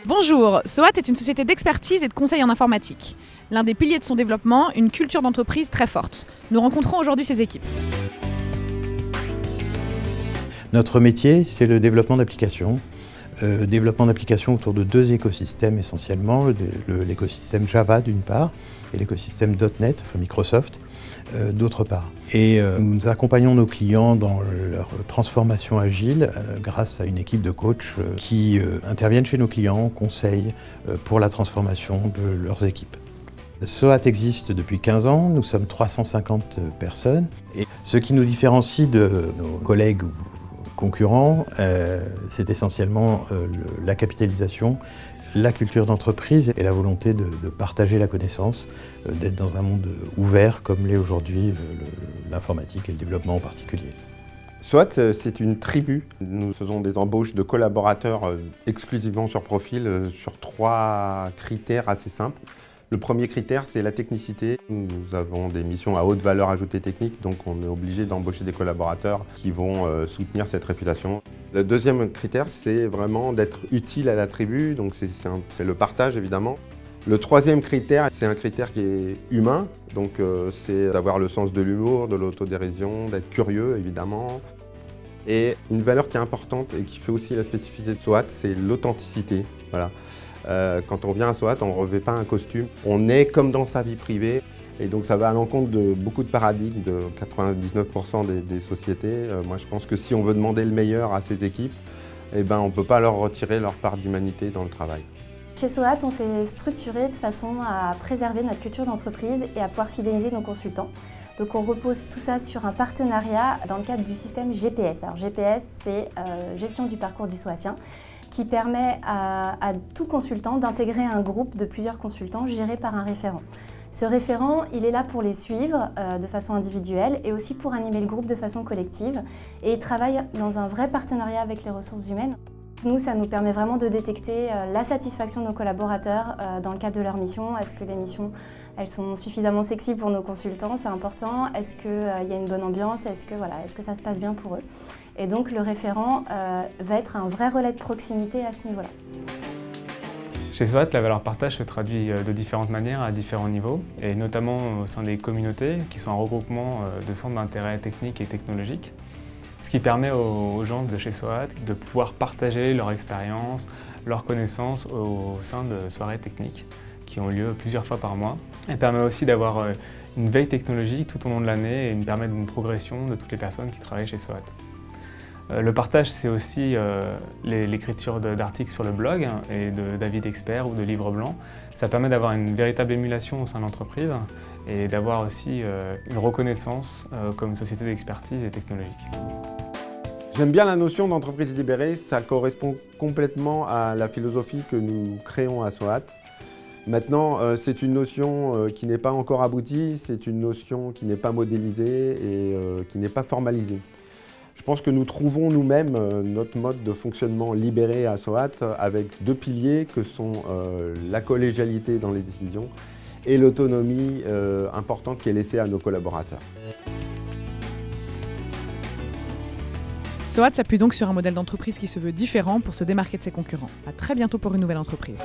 Bonjour, SOAT est une société d'expertise et de conseil en informatique. L'un des piliers de son développement, une culture d'entreprise très forte. Nous rencontrons aujourd'hui ses équipes. Notre métier, c'est le développement d'applications. Développement d'applications autour de deux écosystèmes essentiellement, l'écosystème Java d'une part et l'écosystème .NET, enfin Microsoft, d'autre part. Et nous accompagnons nos clients dans leur transformation agile grâce à une équipe de coachs qui interviennent chez nos clients, conseillent pour la transformation de leurs équipes. SOAT existe depuis 15 ans, nous sommes 350 personnes et ce qui nous différencie de nos collègues ou concurrents, c'est essentiellement la capitalisation, la culture d'entreprise et la volonté de partager la connaissance, d'être dans un monde ouvert comme l'est aujourd'hui l'informatique et le développement en particulier. SOAT, c'est une tribu. Nous faisons des embauches de collaborateurs exclusivement sur profil, sur 3 critères assez simples. Le premier critère, c'est la technicité. Nous avons des missions à haute valeur ajoutée technique, donc on est obligé d'embaucher des collaborateurs qui vont soutenir cette réputation. Le deuxième critère, c'est vraiment d'être utile à la tribu, donc c'est le partage évidemment. Le troisième critère, c'est un critère qui est humain, donc c'est d'avoir le sens de l'humour, de l'autodérision, d'être curieux évidemment. Et une valeur qui est importante et qui fait aussi la spécificité de SOAT, c'est l'authenticité. Voilà. Quand on vient à SOAT, on ne revêt pas un costume, on est comme dans sa vie privée. Et donc ça va à l'encontre de beaucoup de paradigmes, de 99% des sociétés. Moi je pense que si on veut demander le meilleur à ses équipes, on ne peut pas leur retirer leur part d'humanité dans le travail. Chez SOAT, on s'est structuré de façon à préserver notre culture d'entreprise et à pouvoir fidéliser nos consultants. Donc on repose tout ça sur un partenariat dans le cadre du système GPS. Alors GPS, c'est gestion du parcours du SOATien, qui permet à tout consultant d'intégrer un groupe de plusieurs consultants gérés par un référent. Ce référent, il est là pour les suivre de façon individuelle et aussi pour animer le groupe de façon collective. Et il travaille dans un vrai partenariat avec les ressources humaines. Nous, ça nous permet vraiment de détecter la satisfaction de nos collaborateurs dans le cadre de leur mission. Est-ce que les missions elles sont suffisamment sexy pour nos consultants? C'est important. Est-ce qu'il y a une bonne ambiance? Est-ce que ça se passe bien pour eux? Et donc le référent va être un vrai relais de proximité à ce niveau-là. Chez SOAT, la valeur partage se traduit de différentes manières à différents niveaux, et notamment au sein des communautés, qui sont un regroupement de centres d'intérêt techniques et technologiques, ce qui permet aux gens de chez SOAT de pouvoir partager leur expérience, leurs connaissances au sein de soirées techniques qui ont lieu plusieurs fois par mois. Elle permet aussi d'avoir une veille technologique tout au long de l'année et me permet une progression de toutes les personnes qui travaillent chez SOAT. Le partage, c'est aussi l'écriture d'articles sur le blog et d'avis d'experts ou de livres blancs. Ça permet d'avoir une véritable émulation au sein de l'entreprise et d'avoir aussi une reconnaissance comme société d'expertise et technologique. J'aime bien la notion d'entreprise libérée, ça correspond complètement à la philosophie que nous créons à SOAT. Maintenant, c'est une notion qui n'est pas encore aboutie, c'est une notion qui n'est pas modélisée et qui n'est pas formalisée. Je pense que nous trouvons nous-mêmes notre mode de fonctionnement libéré à SOAT avec 2 piliers que sont la collégialité dans les décisions et l'autonomie importante qui est laissée à nos collaborateurs. SOAT s'appuie donc sur un modèle d'entreprise qui se veut différent pour se démarquer de ses concurrents. À très bientôt pour une nouvelle entreprise.